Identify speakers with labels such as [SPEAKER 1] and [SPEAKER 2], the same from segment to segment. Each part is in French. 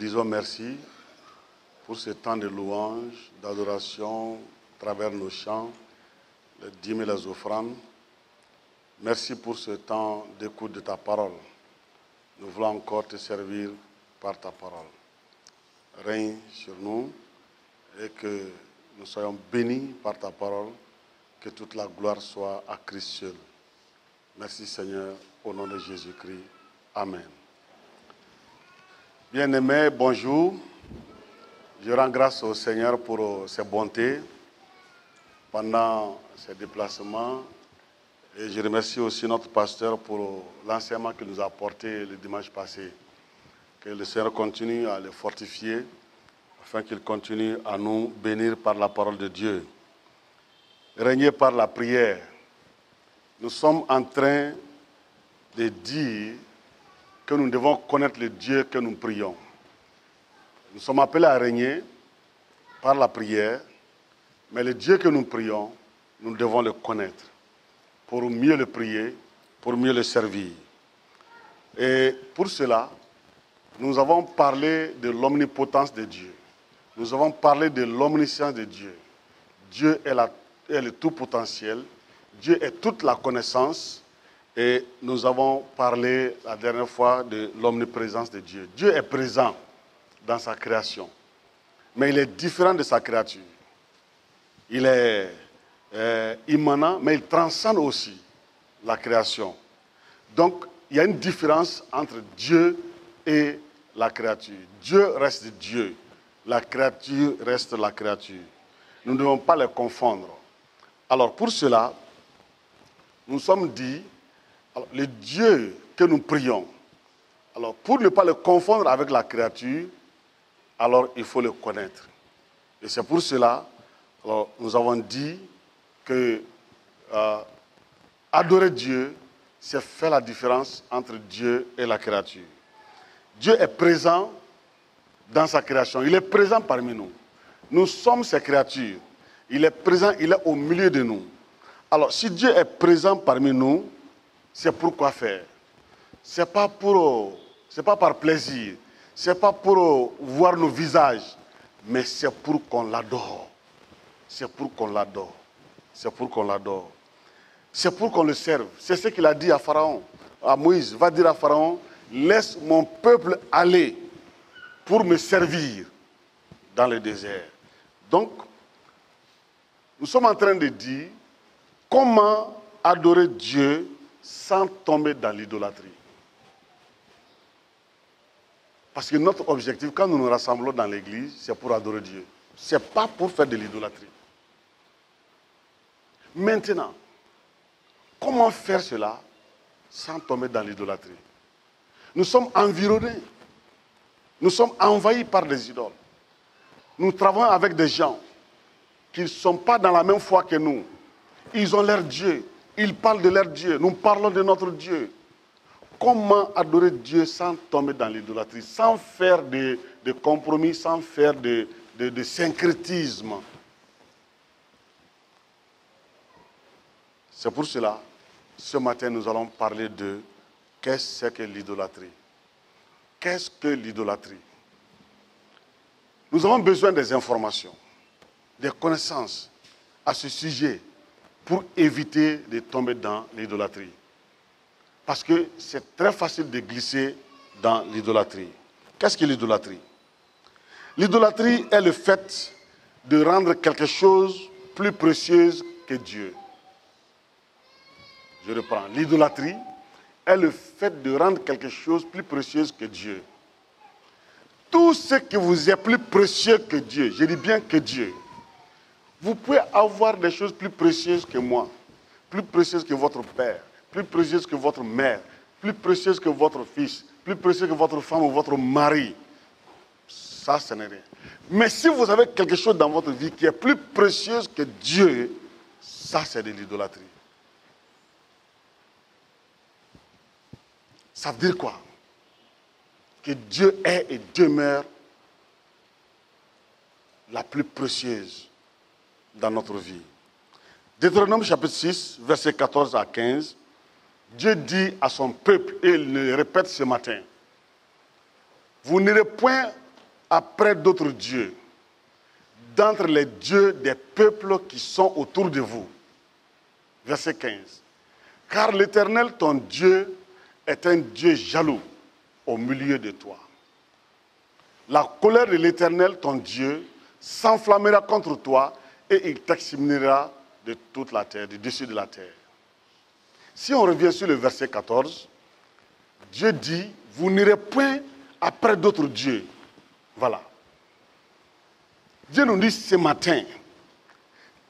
[SPEAKER 1] disons merci pour ce temps de louange, d'adoration, à travers nos chants, les dîmes et les offrandes. Merci pour ce temps d'écoute de ta parole. Nous voulons encore te servir par ta parole. Règne sur nous et que nous soyons bénis par ta parole, que toute la gloire soit à Christ seul. Merci Seigneur, au nom de Jésus-Christ. Amen. Bien-aimés, bonjour. Je rends grâce au Seigneur pour ses bontés pendant ses déplacements. Et je remercie aussi notre pasteur pour l'enseignement qu'il nous a apporté le dimanche passé. Que le Seigneur continue à le fortifier afin qu'il continue à nous bénir par la parole de Dieu. Régner par la prière. Nous sommes en train de dire que nous devons connaître le Dieu que nous prions. Nous sommes appelés à régner par la prière, mais le Dieu que nous prions, nous devons le connaître pour mieux le prier, pour mieux le servir. Et pour cela, nous avons parlé de l'omnipotence de Dieu. Nous avons parlé de l'omniscience de Dieu. Dieu est le tout potentiel. Dieu est toute la connaissance. Et nous avons parlé la dernière fois de l'omniprésence de Dieu. Dieu est présent dans sa création, mais il est différent de sa créature. Il est immanent, mais il transcende aussi la création. Donc, il y a une différence entre Dieu et la créature. Dieu reste Dieu, la créature reste la créature. Nous ne devons pas les confondre. Alors, pour cela, nous sommes dit, alors, le Dieu que nous prions, alors pour ne pas le confondre avec la créature, alors il faut le connaître. Et c'est pour cela, alors, nous avons dit que adorer Dieu, c'est faire la différence entre Dieu et la créature. Dieu est présent dans sa création, il est présent parmi nous. Nous sommes ses créatures. Il est présent, il est au milieu de nous. Alors, si Dieu est présent parmi nous, c'est pour quoi faire? Ce n'est pas par plaisir, ce n'est pas pour voir nos visages, mais c'est pour qu'on l'adore. C'est pour qu'on l'adore. C'est pour qu'on l'adore. C'est pour qu'on le serve. C'est ce qu'il a dit à Pharaon, à Moïse. Va dire à Pharaon, laisse mon peuple aller pour me servir dans le désert. Donc, nous sommes en train de dire comment adorer Dieu sans tomber dans l'idolâtrie. Parce que notre objectif, quand nous nous rassemblons dans l'église, c'est pour adorer Dieu. Ce n'est pas pour faire de l'idolâtrie. Maintenant, comment faire cela sans tomber dans l'idolâtrie? Nous sommes environnés. Nous sommes envahis par des idoles. Nous travaillons avec des gens qui ne sont pas dans la même foi que nous. Ils ont leur Dieu. Ils parlent de leur Dieu. Nous parlons de notre Dieu. Comment adorer Dieu sans tomber dans l'idolâtrie, sans faire de compromis, sans faire de syncrétisme? C'est pour cela, ce matin, nous allons parler de qu'est-ce que l'idolâtrie. Qu'est-ce que l'idolâtrie? Nous avons besoin des informations, des connaissances à ce sujet pour éviter de tomber dans l'idolâtrie. Parce que c'est très facile de glisser dans l'idolâtrie. Qu'est-ce que l'idolâtrie? L'idolâtrie est le fait de rendre quelque chose plus précieux que Dieu. Je reprends. L'idolâtrie est le fait de rendre quelque chose plus précieux que Dieu. Tout ce qui vous est plus précieux que Dieu, je dis bien que Dieu, vous pouvez avoir des choses plus précieuses que moi, plus précieuses que votre père, plus précieuses que votre mère, plus précieuses que votre fils, plus précieuses que votre femme ou votre mari. Ça, ce n'est rien. Mais si vous avez quelque chose dans votre vie qui est plus précieux que Dieu, ça, c'est de l'idolâtrie. Ça veut dire quoi? Que Dieu est et demeure la plus précieuse dans notre vie. Deutéronome chapitre 6, versets 14 à 15, Dieu dit à son peuple, et il le répète ce matin, vous n'irez point après d'autres dieux, d'entre les dieux des peuples qui sont autour de vous. Verset 15. Car l'Éternel, ton Dieu, est un Dieu jaloux au milieu de toi. La colère de l'Éternel, ton Dieu, s'enflammera contre toi et il t'exterminera de toute la terre, du dessus de la terre. Si on revient sur le verset 14, Dieu dit, vous n'irez point après d'autres dieux. Voilà. Dieu nous dit ce matin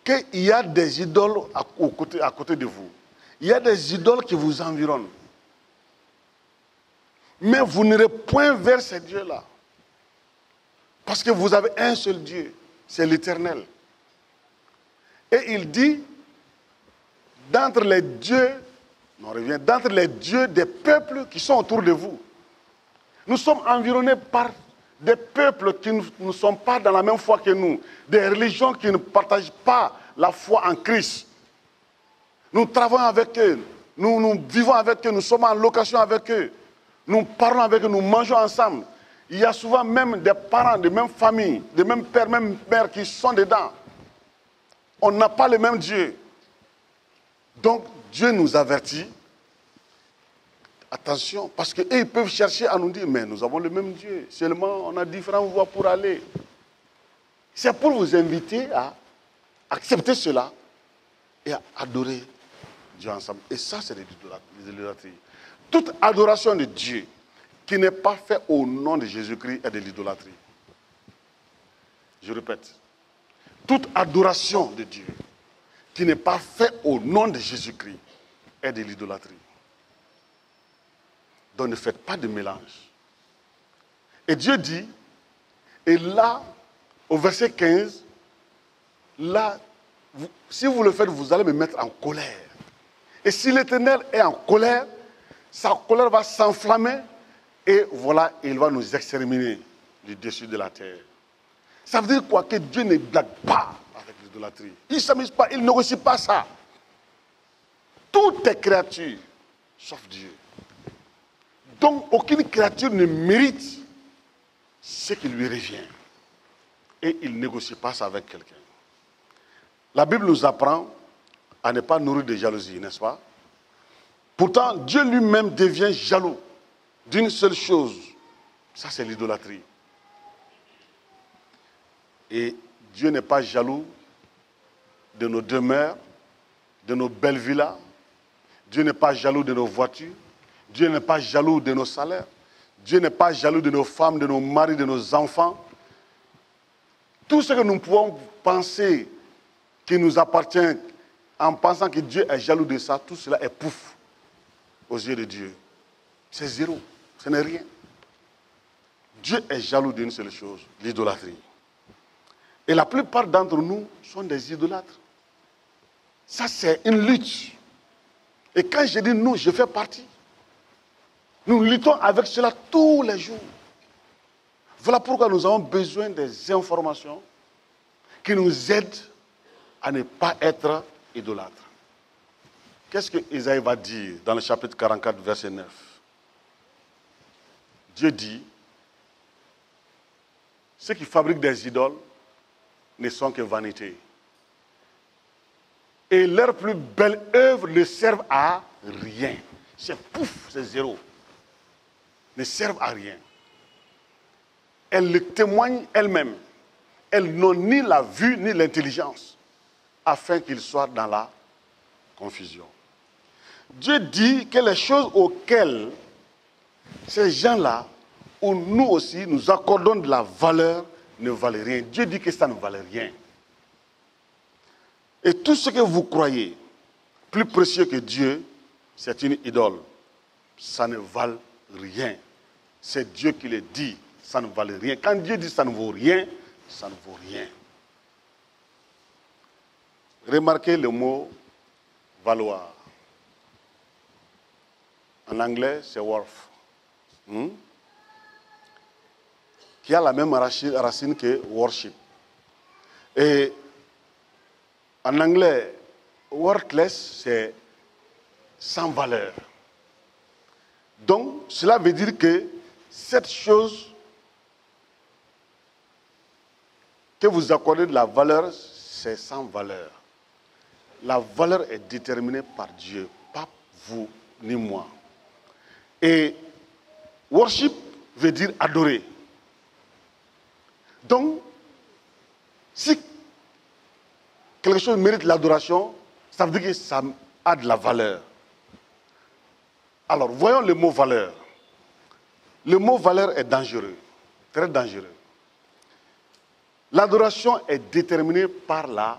[SPEAKER 1] qu'il y a des idoles à côté de vous. Il y a des idoles qui vous environnent. Mais vous n'irez point vers ces dieux-là. Parce que vous avez un seul Dieu, c'est l'Éternel. Et il dit, d'entre les dieux, d'entre les dieux des peuples qui sont autour de vous. Nous sommes environnés par des peuples qui ne sont pas dans la même foi que nous, des religions qui ne partagent pas la foi en Christ. Nous travaillons avec eux, nous vivons avec eux, nous sommes en location avec eux, nous parlons avec eux, nous mangeons ensemble. Il y a souvent même des parents de même famille, de même père, même mère qui sont dedans. On n'a pas le même Dieu. Donc Dieu nous avertit. Attention, parce qu'eux, ils peuvent chercher à nous dire, mais nous avons le même Dieu. Seulement, on a différentes voies pour aller. C'est pour vous inviter à accepter cela et à adorer Dieu ensemble. Et ça, c'est l'idolâtrie. Toute adoration de Dieu qui n'est pas faite au nom de Jésus-Christ est de l'idolâtrie. Je répète. Toute adoration de Dieu qui n'est pas faite au nom de Jésus-Christ est de l'idolâtrie. Donc ne faites pas de mélange. Et Dieu dit, et là, au verset 15, là, si vous le faites, vous allez me mettre en colère. Et si l'Éternel est en colère, sa colère va s'enflammer et voilà, il va nous exterminer du dessus de la terre. Ça veut dire quoi? Que Dieu ne blague pas avec l'idolâtrie. Il ne s'amuse pas, il ne négocie pas ça. Toutes les créatures, sauf Dieu. Donc, aucune créature ne mérite ce qui lui revient. Et il ne négocie pas ça avec quelqu'un. La Bible nous apprend à ne pas nourrir de jalousie, n'est-ce pas? Pourtant, Dieu lui-même devient jaloux d'une seule chose. Ça, c'est l'idolâtrie. Et Dieu n'est pas jaloux de nos demeures, de nos belles villas. Dieu n'est pas jaloux de nos voitures. Dieu n'est pas jaloux de nos salaires. Dieu n'est pas jaloux de nos femmes, de nos maris, de nos enfants. Tout ce que nous pouvons penser qui nous appartient en pensant que Dieu est jaloux de ça, tout cela est pouf aux yeux de Dieu. C'est zéro, ce n'est rien. Dieu est jaloux d'une seule chose, l'idolâtrie. Et la plupart d'entre nous sont des idolâtres. Ça, c'est une lutte. Et quand je dis nous, je fais partie. Nous luttons avec cela tous les jours. Voilà pourquoi nous avons besoin des informations qui nous aident à ne pas être idolâtres. Qu'est-ce que Isaïe va dire dans le chapitre 44, verset 9? Dieu dit, ceux qui fabriquent des idoles ne sont que vanité. Et leurs plus belles œuvres ne servent à rien. C'est pouf, c'est zéro. Ne servent à rien. Elles le témoignent elles-mêmes. Elles n'ont ni la vue ni l'intelligence, afin qu'ils soient dans la confusion. Dieu dit que les choses auxquelles ces gens-là, où nous aussi nous accordons de la valeur, ne valent rien. Dieu dit que ça ne valait rien. Et tout ce que vous croyez plus précieux que Dieu, c'est une idole. Ça ne vaut rien. C'est Dieu qui le dit, ça ne vaut rien. Quand Dieu dit ça ne vaut rien, ça ne vaut rien. Remarquez le mot valoir. En anglais, c'est worth. Qui a la même racine que worship. Et en anglais, worthless, c'est sans valeur. Donc, cela veut dire que cette chose que vous accordez de la valeur, c'est sans valeur. La valeur est déterminée par Dieu, pas vous ni moi. Et worship veut dire adorer. Donc, si quelque chose mérite l'adoration, ça veut dire que ça a de la valeur. Alors, voyons le mot valeur. Le mot valeur est dangereux, très dangereux. L'adoration est déterminée par la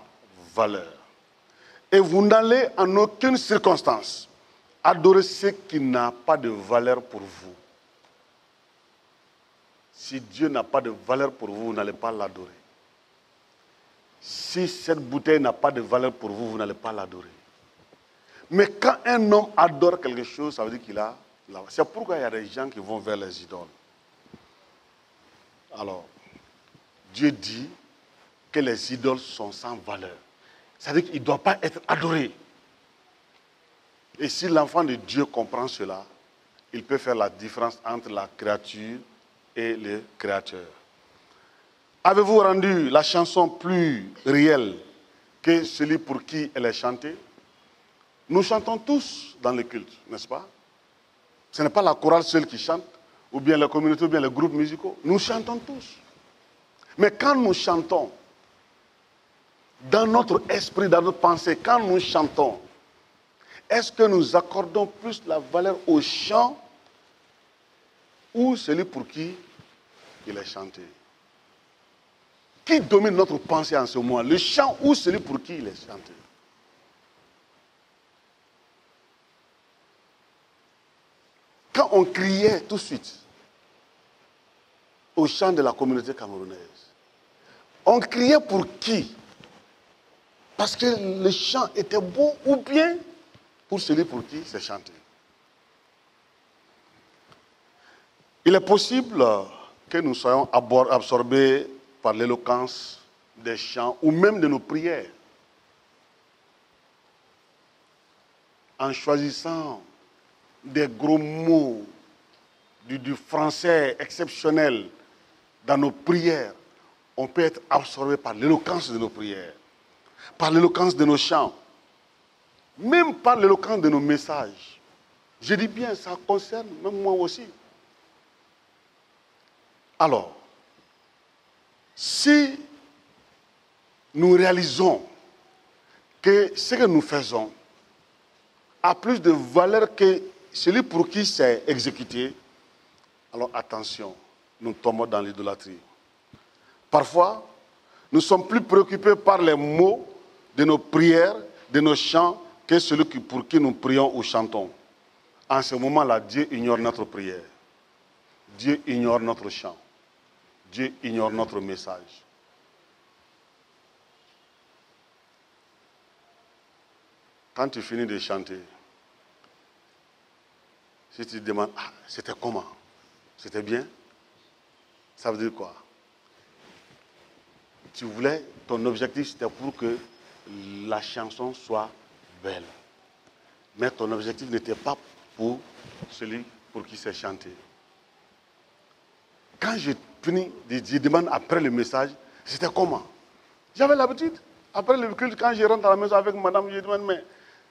[SPEAKER 1] valeur. Et vous n'allez en aucune circonstance adorer ce qui n'a pas de valeur pour vous. Si Dieu n'a pas de valeur pour vous, vous n'allez pas l'adorer. Si cette bouteille n'a pas de valeur pour vous, vous n'allez pas l'adorer. Mais quand un homme adore quelque chose, ça veut dire qu'il a... C'est pourquoi il y a des gens qui vont vers les idoles. Alors, Dieu dit que les idoles sont sans valeur. C'est-à-dire qu'il ne doit pas être adoré. Et si l'enfant de Dieu comprend cela, il peut faire la différence entre la créature et le créateur. Avez-vous rendu la chanson plus réelle que celui pour qui elle est chantée? Nous chantons tous dans le culte, n'est-ce pas? Ce n'est pas la chorale seule qui chante, ou bien la communauté, ou bien les groupes musicaux. Nous chantons tous. Mais quand nous chantons, dans notre esprit, dans notre pensée, quand nous chantons, est-ce que nous accordons plus la valeur au chant ou celui pour qui il est chanté? Qui domine notre pensée en ce moment? Le chant ou celui pour qui il est chanté? Quand on criait tout de suite au chant de la communauté camerounaise, on criait pour qui? Parce que le chant était beau ou bien pour celui pour qui c'est chanté? Il est possible que nous soyons absorbés par l'éloquence des chants ou même de nos prières. En choisissant des gros mots, du français exceptionnel dans nos prières, on peut être absorbé par l'éloquence de nos prières, par l'éloquence de nos chants, même par l'éloquence de nos messages. Je dis bien, ça concerne même moi aussi. Alors, si nous réalisons que ce que nous faisons a plus de valeur que celui pour qui c'est exécuté, alors attention, nous tombons dans l'idolâtrie. Parfois, nous sommes plus préoccupés par les mots de nos prières, de nos chants, que celui pour qui nous prions ou chantons. En ce moment-là, Dieu ignore notre prière. Dieu ignore notre chant. Dieu ignore notre message. Quand tu finis de chanter, si tu te demandes, ah, c'était comment? C'était bien? Ça veut dire quoi? Tu voulais, ton objectif c'était pour que la chanson soit belle. Mais ton objectif n'était pas pour celui pour qui c'est chanté. Quand je finis, je demande après le message, c'était comment? J'avais l'habitude. Après le culte, quand je rentre à la maison avec madame, je demande, mais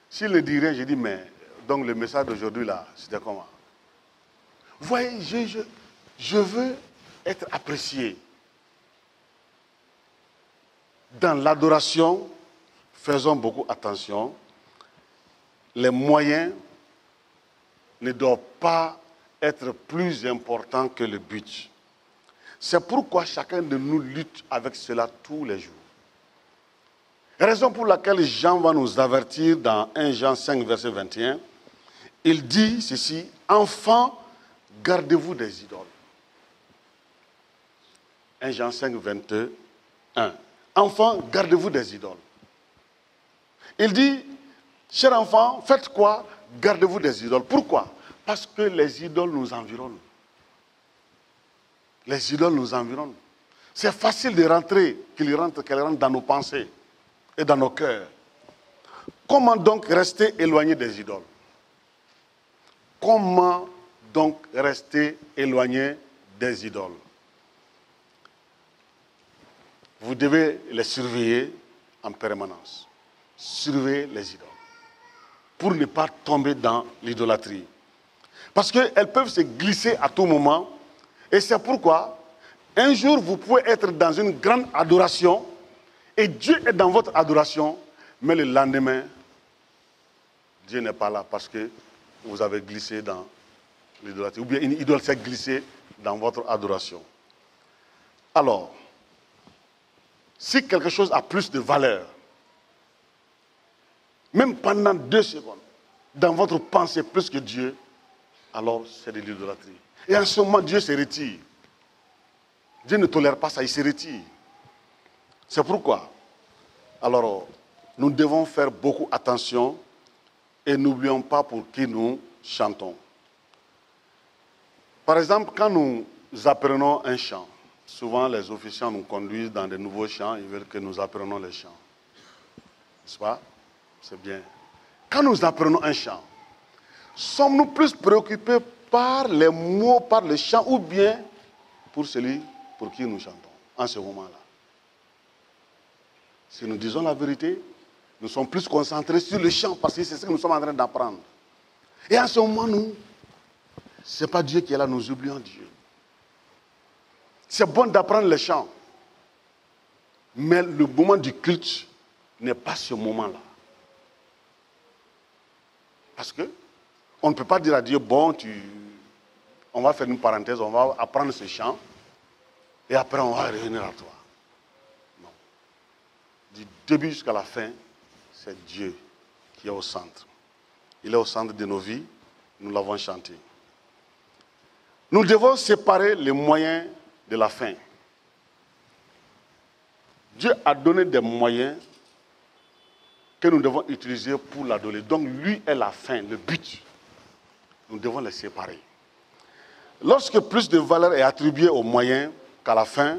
[SPEAKER 1] s'il ne dit rien, je dis, mais donc le message d'aujourd'hui là, c'était comment? Vous voyez, je veux être apprécié. Dans l'adoration, faisons beaucoup attention. Les moyens ne doivent pas être plus importants que le but. C'est pourquoi chacun de nous lutte avec cela tous les jours. Raison pour laquelle Jean va nous avertir dans 1 Jean 5, verset 21. Il dit ceci, « Enfants, gardez-vous des idoles. » 1 Jean 5, 21. « Enfants, gardez-vous des idoles. » Il dit, « Chers enfants, faites quoi? Gardez-vous des idoles. » Pourquoi? Parce que les idoles nous environnent. Les idoles nous environnent. C'est facile de rentrer, qu'elles rentrent dans nos pensées et dans nos cœurs. Comment donc rester éloigné des idoles? Comment donc rester éloigné des idoles? vous devez les surveiller en permanence. Surveiller les idoles. Pour ne pas tomber dans l'idolâtrie. Parce qu'elles peuvent se glisser à tout moment. Et c'est pourquoi, un jour, vous pouvez être dans une grande adoration, et Dieu est dans votre adoration, mais le lendemain, Dieu n'est pas là parce que vous avez glissé dans l'idolâtrie. Ou bien une idole s'est glissée dans votre adoration. Alors, si quelque chose a plus de valeur, même pendant 2 secondes, dans votre pensée plus que Dieu, alors c'est de l'idolâtrie. Et en ce moment, Dieu se retire. Dieu ne tolère pas ça, il se retire. C'est pourquoi, alors, nous devons faire beaucoup attention et n'oublions pas pour qui nous chantons. Par exemple, quand nous apprenons un chant, souvent les officiants nous conduisent dans de nouveaux chants, ils veulent que nous apprenions les chants. N'est-ce pas? C'est bien. Quand nous apprenons un chant, sommes-nous plus préoccupés par les mots, par le chant, ou bien pour celui pour qui nous chantons en ce moment-là? Si nous disons la vérité, nous sommes plus concentrés sur le chant parce que c'est ce que nous sommes en train d'apprendre. Et en ce moment, nous, ce n'est pas Dieu qui est là, nous oublions Dieu. C'est bon d'apprendre le chant, mais le moment du culte n'est pas ce moment-là. Parce que on ne peut pas dire à Dieu, bon, on va faire une parenthèse, on va apprendre ce chant, et après on va revenir à toi. Non. Du début jusqu'à la fin, c'est Dieu qui est au centre. Il est au centre de nos vies, nous l'avons chanté. Nous devons séparer les moyens de la fin. Dieu a donné des moyens que nous devons utiliser pour l'adorer. Donc lui est la fin, le but. Nous devons les séparer. Lorsque plus de valeur est attribuée aux moyens qu'à la fin,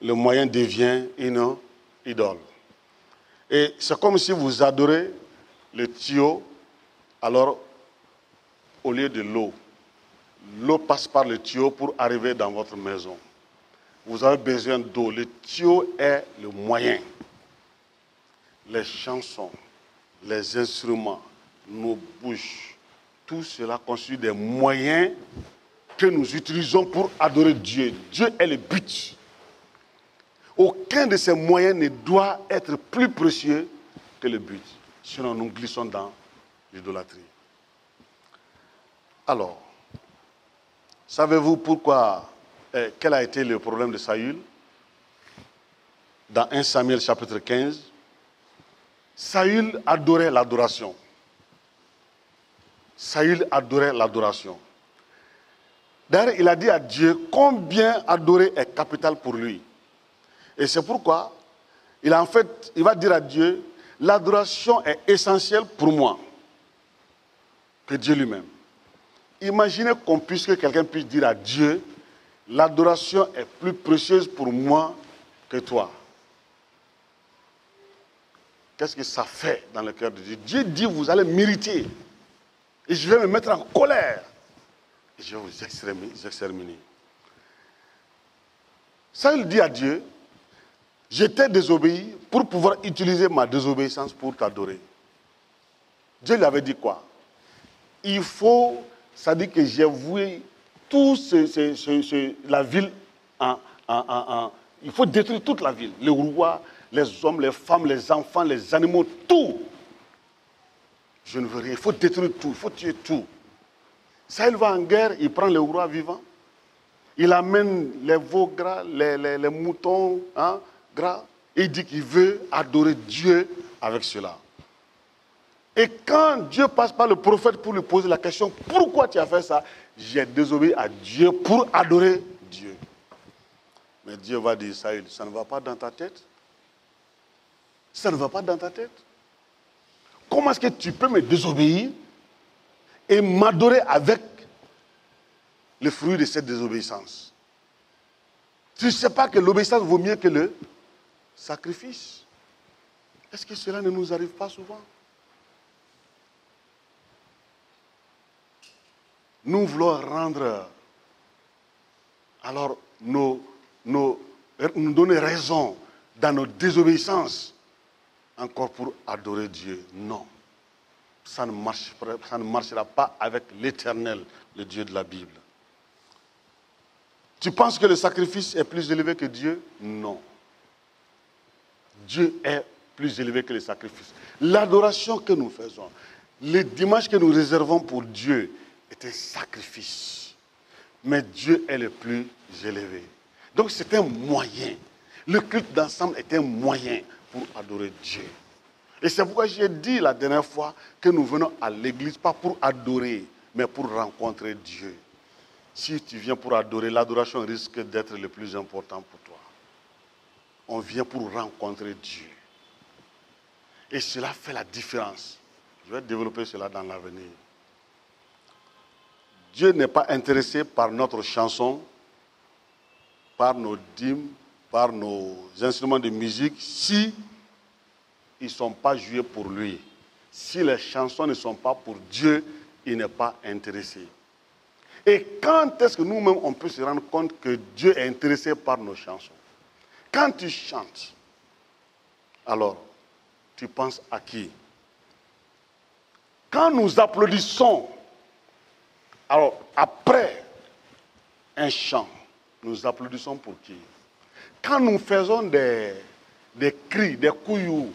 [SPEAKER 1] le moyen devient une idole. Et c'est comme si vous adorez le tuyau, alors au lieu de l'eau. L'eau passe par le tuyau pour arriver dans votre maison. Vous avez besoin d'eau. Le tuyau est le moyen. Les chansons, les instruments, nos bouches, tout cela constitue des moyens que nous utilisons pour adorer Dieu. Dieu est le but. Aucun de ces moyens ne doit être plus précieux que le but. Sinon, nous glissons dans l'idolâtrie. Alors, savez-vous pourquoi, quel a été le problème de Saül? Dans 1 Samuel chapitre 15, Saül adorait l'adoration. Saül adorait l'adoration. D'ailleurs, il a dit à Dieu combien adorer est capital pour lui. Et c'est pourquoi, il va dire à Dieu, l'adoration est essentielle pour moi, que Dieu lui-même. Imaginez que quelqu'un puisse dire à Dieu, l'adoration est plus précieuse pour moi que toi. Qu'est-ce que ça fait dans le cœur de Dieu? Dieu dit, vous allez mériter. Et je vais me mettre en colère. Et je vais vous exterminer. Ça, il dit à Dieu, je t'ai désobéi pour pouvoir utiliser ma désobéissance pour t'adorer. Dieu lui avait dit quoi? Il faut, ça dit que j'ai voué tout la ville il faut détruire toute la ville. Les rois, les hommes, les femmes, les enfants, les animaux, tout. Je ne veux rien. Il faut détruire tout. Il faut tuer tout. Ça, il va en guerre, il prend les rois vivants. Il amène les veaux gras, les moutons gras. Et il dit qu'il veut adorer Dieu avec cela. Et quand Dieu passe par le prophète pour lui poser la question, pourquoi tu as fait ça? J'ai désobéi à Dieu pour adorer Dieu. Mais Dieu va dire, Saül, ça ne va pas dans ta tête? Ça ne va pas dans ta tête? Comment est-ce que tu peux me désobéir et m'adorer avec le fruit de cette désobéissance? Tu ne sais pas que l'obéissance vaut mieux que le sacrifice? Est-ce que cela ne nous arrive pas souvent? Nous voulons rendre, alors nous donner raison dans nos désobéissances, encore pour adorer Dieu. Non. Ça ne marchera pas avec l'Éternel, le Dieu de la Bible. Tu penses que le sacrifice est plus élevé que Dieu? Non. Dieu est plus élevé que le sacrifice. L'adoration que nous faisons, les dimanches que nous réservons pour Dieu est un sacrifice. Mais Dieu est le plus élevé. Donc c'est un moyen. Le culte d'ensemble est un moyen pour adorer Dieu. Et c'est pourquoi j'ai dit la dernière fois que nous venons à l'église, pas pour adorer, mais pour rencontrer Dieu. Si tu viens pour adorer, l'adoration risque d'être le plus important pour toi. On vient pour rencontrer Dieu. Et cela fait la différence. Je vais développer cela dans l'avenir. Dieu n'est pas intéressé par notre chanson, par nos dîmes, par nos instruments de musique, si ils ne sont pas joués pour lui. Si les chansons ne sont pas pour Dieu, il n'est pas intéressé. Et quand est-ce que nous-mêmes, on peut se rendre compte que Dieu est intéressé par nos chansons? Quand tu chantes, alors, tu penses à qui? Quand nous applaudissons, alors après un chant, nous applaudissons pour qui? Quand nous faisons des cris, des couillous,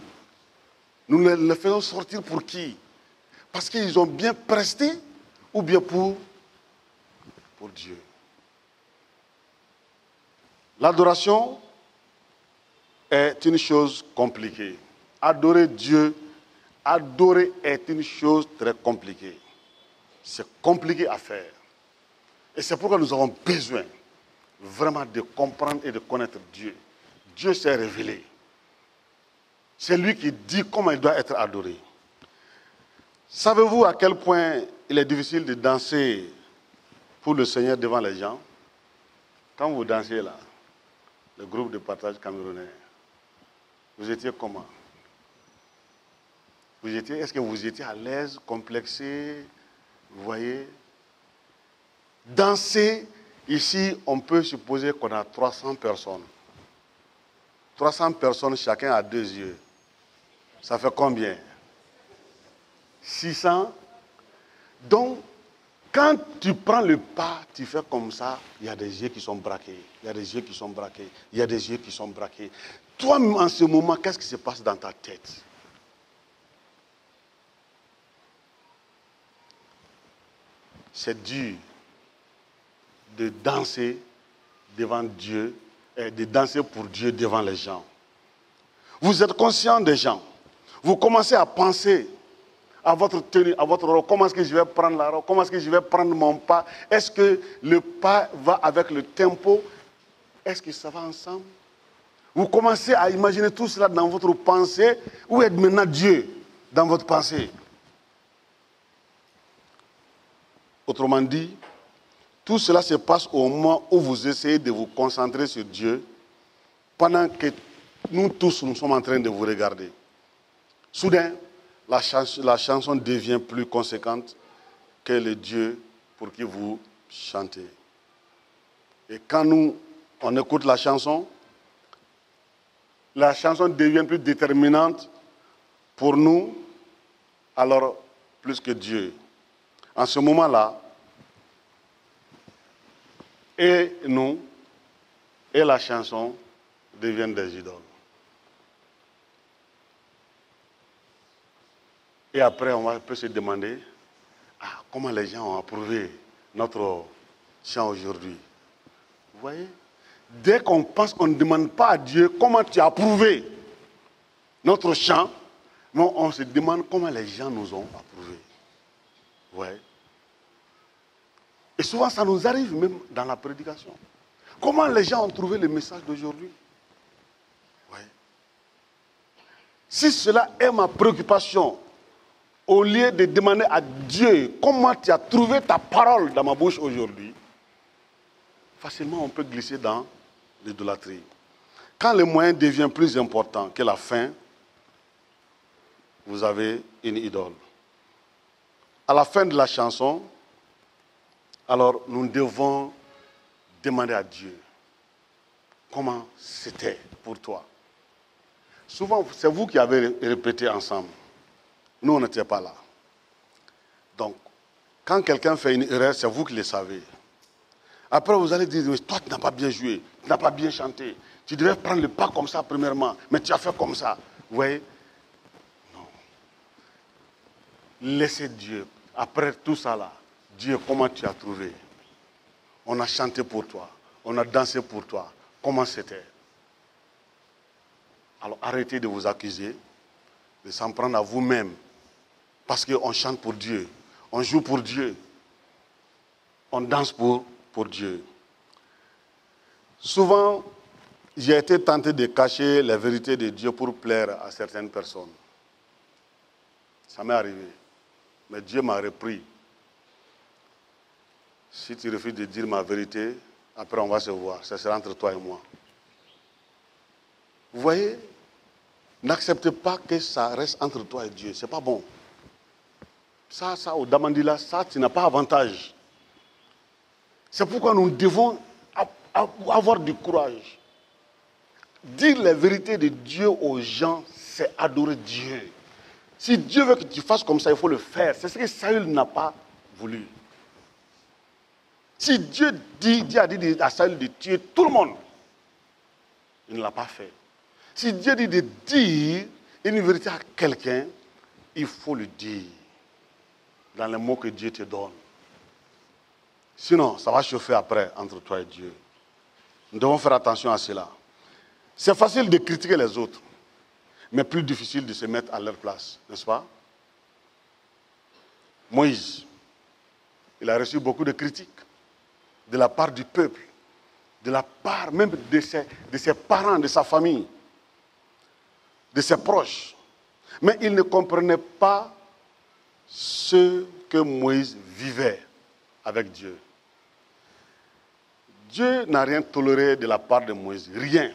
[SPEAKER 1] nous les faisons sortir pour qui? Parce qu'ils ont bien presté ou bien pour Dieu. L'adoration est une chose compliquée. Adorer Dieu, adorer est une chose très compliquée. C'est compliqué à faire. Et c'est pourquoi nous avons besoin vraiment de comprendre et de connaître Dieu. Dieu s'est révélé. C'est lui qui dit comment il doit être adoré. Savez-vous à quel point il est difficile de danser pour le Seigneur devant les gens? Quand vous dansez là, le groupe de partage camerounais, vous étiez comment? Est-ce que vous étiez à l'aise, complexé? Vous voyez? Danser, ici, on peut supposer qu'on a 300 personnes. 300 personnes, chacun a 2 yeux. Ça fait combien? 600. Donc, quand tu prends le pas, tu fais comme ça, il y a des yeux qui sont braqués. Il y a des yeux qui sont braqués. Il y a des yeux qui sont braqués. Toi, en ce moment, qu'est-ce qui se passe dans ta tête? C'est dur de danser devant Dieu, et de danser pour Dieu devant les gens. Vous êtes conscient des gens. Vous commencez à penser à votre tenue, à votre rôle. Comment est-ce que je vais prendre la robe? Comment est-ce que je vais prendre mon pas? Est-ce que le pas va avec le tempo? Est-ce que ça va ensemble? Vous commencez à imaginer tout cela dans votre pensée. Où est maintenant Dieu dans votre pensée? Autrement dit, tout cela se passe au moment où vous essayez de vous concentrer sur Dieu, pendant que nous tous, nous sommes en train de vous regarder. Soudain, la chanson devient plus conséquente que le Dieu pour qui vous chantez. Et quand on écoute la chanson devient plus déterminante pour nous, alors plus que Dieu. En ce moment-là, et nous, et la chanson deviennent des idoles. Et après, on peut se demander, comment les gens ont approuvé notre chant aujourd'hui. Vous voyez? Dès qu'on pense qu'on ne demande pas à Dieu comment tu as approuvé notre chant, non, on se demande comment les gens nous ont approuvé. Vous voyez? Et souvent, ça nous arrive même dans la prédication. Comment les gens ont trouvé le message d'aujourd'hui? Ouais. Si cela est ma préoccupation, au lieu de demander à Dieu comment tu as trouvé ta parole dans ma bouche aujourd'hui, facilement on peut glisser dans l'idolâtrie. Quand le moyen devient plus important que la fin, vous avez une idole. À la fin de la chanson, alors nous devons demander à Dieu comment c'était pour toi. Souvent, c'est vous qui avez répété ensemble. Nous, on n'était pas là. Donc, quand quelqu'un fait une erreur, c'est vous qui le savez. Après, vous allez dire, mais toi, tu n'as pas bien joué, tu n'as pas bien chanté. Tu devais prendre le pas comme ça, premièrement, mais tu as fait comme ça. Vous voyez? Non. Laissez Dieu. Après tout ça, là, Dieu, comment tu as trouvé? On a chanté pour toi. On a dansé pour toi. Comment c'était? Alors, arrêtez de vous accuser, de s'en prendre à vous-même. Parce qu'on chante pour Dieu. On joue pour Dieu. On danse pour Dieu. Souvent, j'ai été tenté de cacher la vérité de Dieu pour plaire à certaines personnes. Ça m'est arrivé. Mais Dieu m'a repris. Si tu refuses de dire ma vérité, après on va se voir. Ça sera entre toi et moi. Vous voyez, n'acceptez pas que ça reste entre toi et Dieu. Ce n'est pas bon. Ça, au Damandila, ça, tu n'as pas avantage. C'est pourquoi nous devons avoir du courage. Dire la vérité de Dieu aux gens, c'est adorer Dieu. Si Dieu veut que tu fasses comme ça, il faut le faire. C'est ce que Saül n'a pas voulu. Si Dieu a dit à Saül de tuer tout le monde, il ne l'a pas fait. Si Dieu dit de dire une vérité à quelqu'un, il faut le dire dans les mots que Dieu te donne. Sinon, ça va chauffer après entre toi et Dieu. Nous devons faire attention à cela. C'est facile de critiquer les autres, mais plus difficile de se mettre à leur place, n'est-ce pas? Moïse, il a reçu beaucoup de critiques de la part du peuple, de la part même de ses parents, de sa famille, de ses proches. Mais il ne comprenait pas ce que Moïse vivait avec Dieu. Dieu n'a rien toléré de la part de Moïse, rien.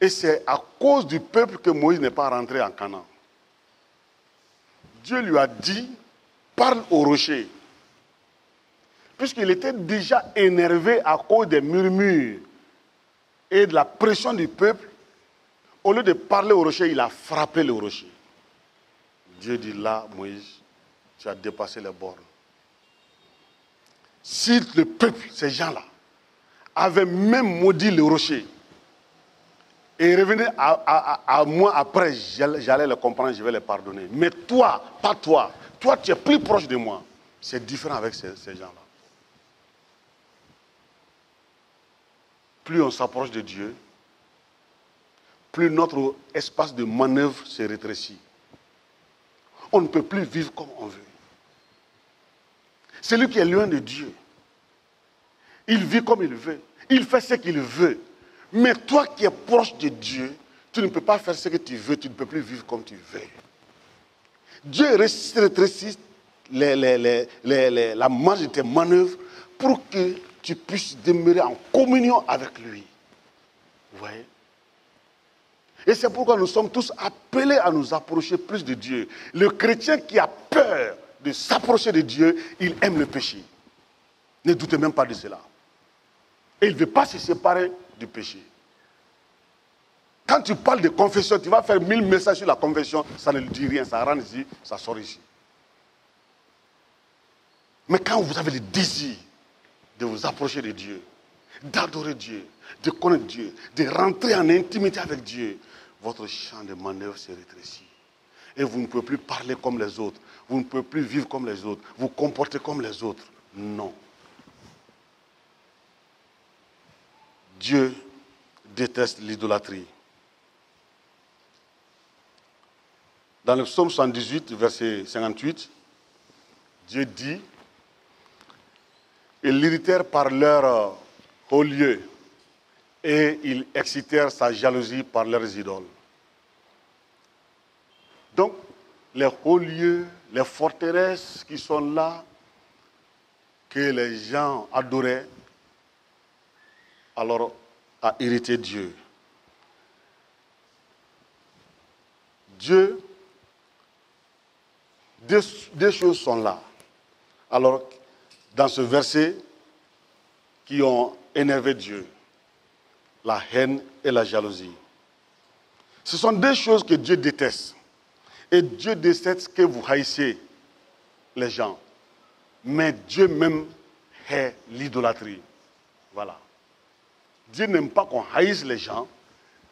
[SPEAKER 1] Et c'est à cause du peuple que Moïse n'est pas rentré en Canaan. Dieu lui a dit, parle au rocher. Puisqu'il était déjà énervé à cause des murmures et de la pression du peuple, au lieu de parler au rocher, il a frappé le rocher. Dieu dit là, Moïse, tu as dépassé les bornes. Si le peuple, ces gens-là, avaient même maudit le rocher, et revenaient à moi après, j'allais les comprendre, je vais les pardonner. Mais toi, pas toi, toi tu es plus proche de moi. C'est différent avec ces gens-là. Plus on s'approche de Dieu, plus notre espace de manœuvre se rétrécit. On ne peut plus vivre comme on veut. Celui qui est loin de Dieu, il vit comme il veut. Il fait ce qu'il veut. Mais toi qui es proche de Dieu, tu ne peux pas faire ce que tu veux, tu ne peux plus vivre comme tu veux. Dieu rétrécit la marge de tes manœuvres pour que tu puisses demeurer en communion avec lui. Vous voyez? Et c'est pourquoi nous sommes tous appelés à nous approcher plus de Dieu. Le chrétien qui a peur de s'approcher de Dieu, il aime le péché. Ne doutez même pas de cela. Et il ne veut pas se séparer du péché. Quand tu parles de confession, tu vas faire 1000 messages sur la confession, ça ne dit rien, ça rentre ici, ça sort ici. Mais quand vous avez le désir de vous approcher de Dieu, d'adorer Dieu, de connaître Dieu, de rentrer en intimité avec Dieu, votre champ de manœuvre se rétrécit. Et vous ne pouvez plus parler comme les autres, vous ne pouvez plus vivre comme les autres, vous comporter comme les autres. Non. Dieu déteste l'idolâtrie. Dans le psaume 118, verset 58, Dieu dit, ils l'irritèrent par leur haut lieu et ils excitèrent sa jalousie par leurs idoles. Donc, les hauts lieux, les forteresses qui sont là, que les gens adoraient, alors a irrité Dieu. Dieu, deux choses sont là. Alors, dans ce verset, qui ont énervé Dieu, la haine et la jalousie. Ce sont deux choses que Dieu déteste. Et Dieu déteste que vous haïssiez les gens. Mais Dieu même hait l'idolâtrie. Voilà. Dieu n'aime pas qu'on haïsse les gens,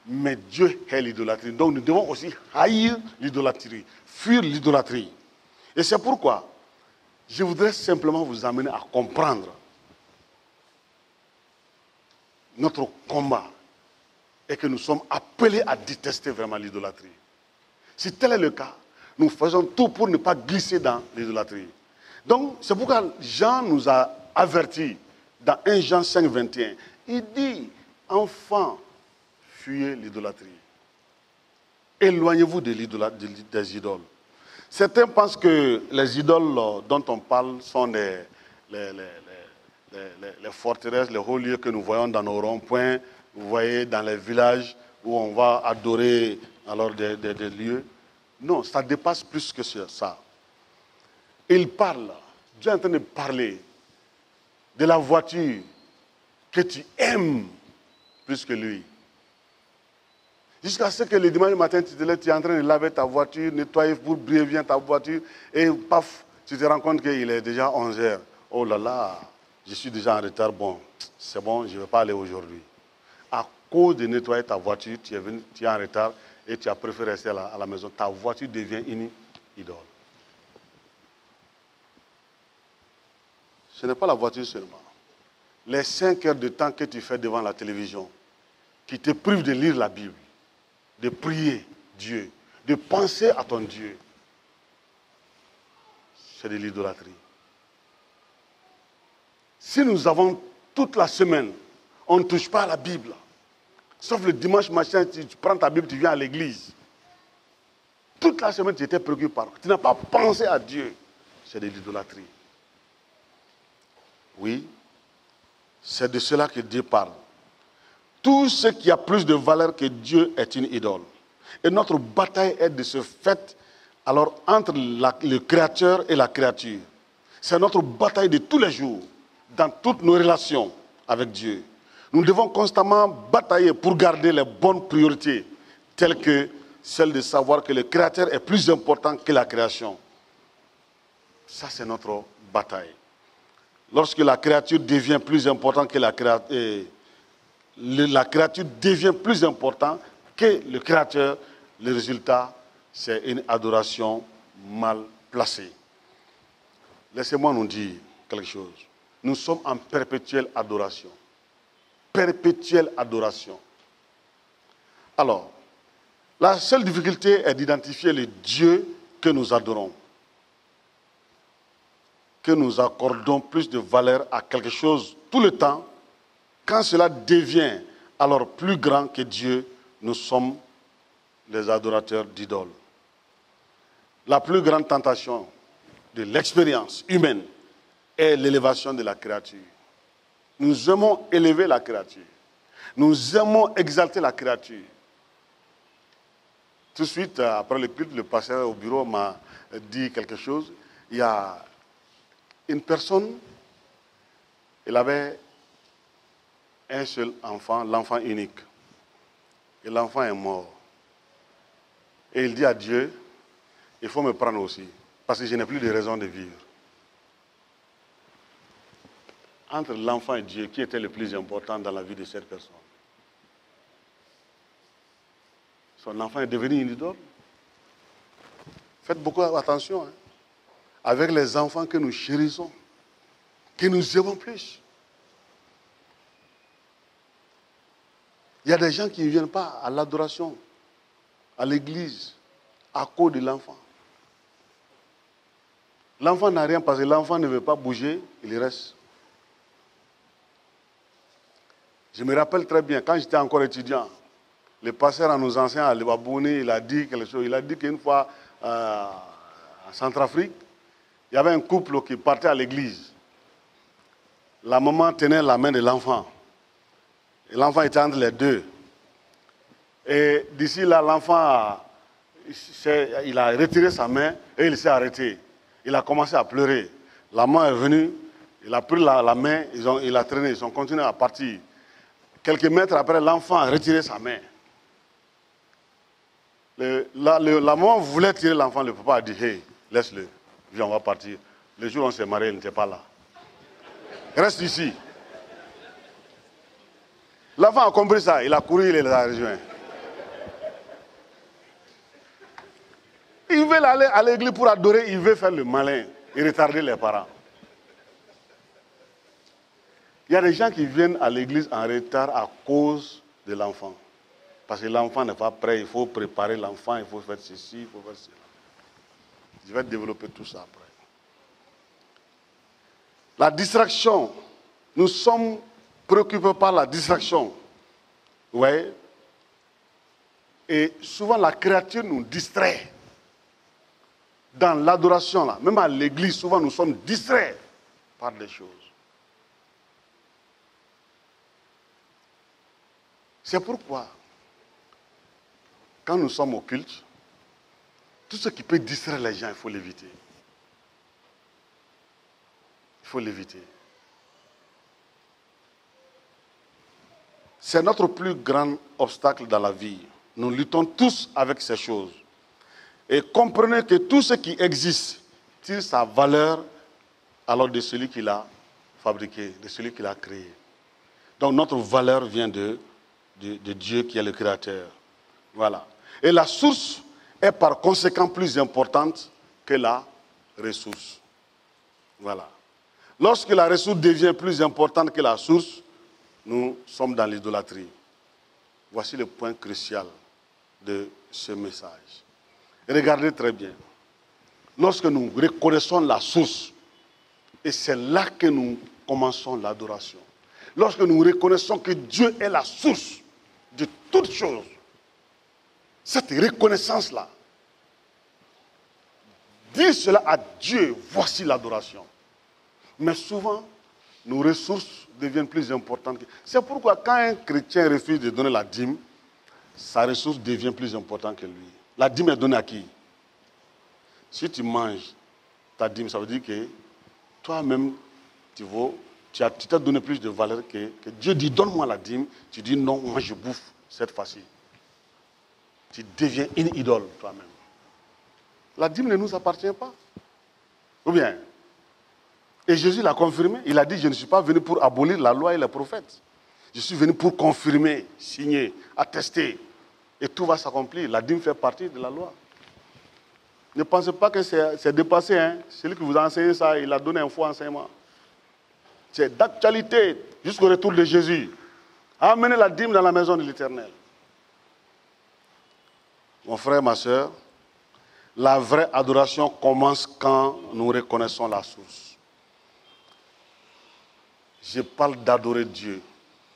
[SPEAKER 1] mais Dieu hait l'idolâtrie. Donc nous devons aussi haïr l'idolâtrie, fuir l'idolâtrie. Et c'est pourquoi je voudrais simplement vous amener à comprendre notre combat et que nous sommes appelés à détester vraiment l'idolâtrie. Si tel est le cas, nous faisons tout pour ne pas glisser dans l'idolâtrie. Donc, c'est pourquoi Jean nous a avertis dans 1 Jean 5, 21. Il dit, enfants, fuyez l'idolâtrie. Éloignez-vous des idoles. Certains pensent que les idoles dont on parle sont les forteresses, les hauts lieux que nous voyons dans nos ronds-points, vous voyez dans les villages où on va adorer alors des lieux. Non, ça dépasse plus que ça. Il parle, Dieu est en train de parler de la voiture que tu aimes plus que lui. Jusqu'à ce que le dimanche matin, tu te lèves, tu es en train de laver ta voiture, nettoyer pour briller bien ta voiture, et paf, tu te rends compte qu'il est déjà 11 heures. Oh là là, je suis déjà en retard, bon, c'est bon, je ne vais pas aller aujourd'hui. À cause de nettoyer ta voiture, tu es en retard et tu as préféré rester à la maison. Ta voiture devient une idole. Ce n'est pas la voiture seulement. Les 5 heures de temps que tu fais devant la télévision, qui te privent de lire la Bible, de prier Dieu, de penser à ton Dieu, c'est de l'idolâtrie. Si nous avons toute la semaine, on ne touche pas à la Bible, sauf le dimanche matin, tu prends ta Bible, tu viens à l'église. Toute la semaine, tu étais préoccupé par. Tu n'as pas pensé à Dieu. C'est de l'idolâtrie. Oui, c'est de cela que Dieu parle. Tout ce qui a plus de valeur que Dieu est une idole. Et notre bataille est de ce fait, alors, entre le Créateur et la créature. C'est notre bataille de tous les jours, dans toutes nos relations avec Dieu. Nous devons constamment batailler pour garder les bonnes priorités, telles que celle de savoir que le Créateur est plus important que la création. Ça, c'est notre bataille. Lorsque la créature devient plus importante que la créature devient plus importante que le Créateur, le résultat, c'est une adoration mal placée. Laissez-moi nous dire quelque chose. Nous sommes en perpétuelle adoration. Perpétuelle adoration. Alors, la seule difficulté est d'identifier le Dieu que nous adorons. Que nous accordons plus de valeur à quelque chose tout le temps. Quand cela devient alors plus grand que Dieu, nous sommes les adorateurs d'idoles. La plus grande tentation de l'expérience humaine est l'élévation de la créature. Nous aimons élever la créature. Nous aimons exalter la créature. Tout de suite, après le culte, le pasteur au bureau m'a dit quelque chose. Il y a une personne, il avait un seul enfant, l'enfant unique. Et l'enfant est mort. Et il dit à Dieu, il faut me prendre aussi, parce que je n'ai plus de raison de vivre. Entre l'enfant et Dieu, qui était le plus important dans la vie de cette personne? Son enfant est devenu une idole. Faites beaucoup attention. Avec les enfants que nous chérissons, que nous aimons plus. Il y a des gens qui ne viennent pas à l'adoration, à l'église, à cause de l'enfant. L'enfant n'a rien parce que l'enfant ne veut pas bouger, il reste. Je me rappelle très bien, quand j'étais encore étudiant, le pasteur en nous enseignant à Libabouni, il a dit quelque chose. Il a dit qu'une fois, en Centrafrique, il y avait un couple qui partait à l'église. La maman tenait la main de l'enfant. Et l'enfant était entre les deux. Et d'ici là, l'enfant, il a retiré sa main et il s'est arrêté. Il a commencé à pleurer. La main est venue, il a pris la main, il a traîné, ils ont continué à partir. Quelques mètres après, l'enfant a retiré sa main. La maman voulait tirer l'enfant, le papa a dit, hey, laisse-le, viens, on va partir. Le jour où on s'est marié, il n'était pas là. Reste ici. L'enfant a compris ça, il a couru, il les a rejoints. Il veut aller à l'église pour adorer, il veut faire le malin et retarder les parents. Il y a des gens qui viennent à l'église en retard à cause de l'enfant. Parce que l'enfant n'est pas prêt, il faut préparer l'enfant, il faut faire ceci, il faut faire cela. Je vais développer tout ça après. La distraction, nous sommes préoccupés par la distraction. Vous voyez? Et souvent la créature nous distrait. Dans l'adoration, là, même à l'église, souvent nous sommes distraits par des choses. C'est pourquoi, quand nous sommes au culte, tout ce qui peut distraire les gens, il faut l'éviter. Il faut l'éviter. C'est notre plus grand obstacle dans la vie. Nous luttons tous avec ces choses. Et comprenez que tout ce qui existe tire sa valeur alors de celui qui l'a fabriqué, de celui qui l'a créé. Donc notre valeur vient de Dieu qui est le créateur. Voilà. Et la source est par conséquent plus importante que la ressource. Voilà. Lorsque la ressource devient plus importante que la source, nous sommes dans l'idolâtrie. Voici le point crucial de ce message. Regardez très bien. Lorsque nous reconnaissons la source, et c'est là que nous commençons l'adoration. Lorsque nous reconnaissons que Dieu est la source de toutes choses, cette reconnaissance-là, dire cela à Dieu, voici l'adoration. Mais souvent, nos ressources deviennent plus importantes. C'est pourquoi quand un chrétien refuse de donner la dîme, sa ressource devient plus importante que lui. La dîme est donnée à qui? Si tu manges ta dîme, ça veut dire que toi-même, tu t'as donné plus de valeur que Dieu dit donne-moi la dîme. Tu dis non, moi je bouffe cette fois-ci. Tu deviens une idole toi-même. La dîme ne nous appartient pas. Ou bien? Et Jésus l'a confirmé. Il a dit je ne suis pas venu pour abolir la loi et les prophètes. Je suis venu pour confirmer, signer, attester. Et tout va s'accomplir. La dîme fait partie de la loi. Ne pensez pas que c'est dépassé. Hein? Celui qui vous a enseigné ça, il a donné un faux enseignement. C'est d'actualité jusqu'au retour de Jésus. Amenez la dîme dans la maison de l'Éternel. Mon frère, ma soeur, la vraie adoration commence quand nous reconnaissons la source. Je parle d'adorer Dieu,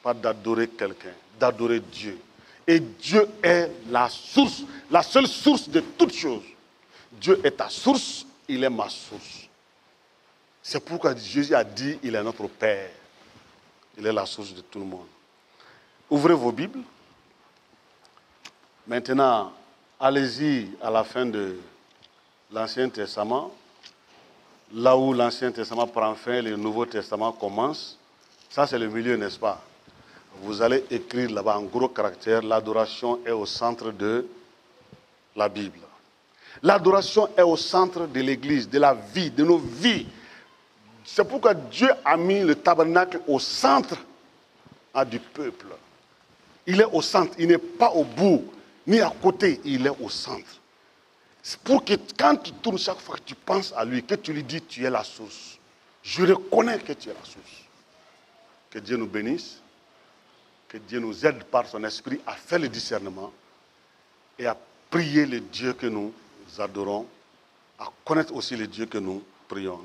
[SPEAKER 1] pas d'adorer quelqu'un, d'adorer Dieu. Et Dieu est la source, la seule source de toutes choses. Dieu est ta source, il est ma source. C'est pourquoi Jésus a dit, il est notre Père. Il est la source de tout le monde. Ouvrez vos Bibles. Maintenant, allez-y à la fin de l'Ancien Testament. Là où l'Ancien Testament prend fin, le Nouveau Testament commence. Ça, c'est le milieu, n'est-ce pas? Vous allez écrire là-bas en gros caractères, l'adoration est au centre de la Bible. L'adoration est au centre de l'Église, de la vie, de nos vies. C'est pourquoi Dieu a mis le tabernacle au centre du peuple. Il est au centre, il n'est pas au bout, ni à côté, il est au centre. C'est pour que quand tu tournes chaque fois que tu penses à lui, que tu lui dis tu es la source. Je reconnais que tu es la source. Que Dieu nous bénisse, que Dieu nous aide par son esprit à faire le discernement et à prier le Dieu que nous adorons, à connaître aussi le Dieu que nous prions.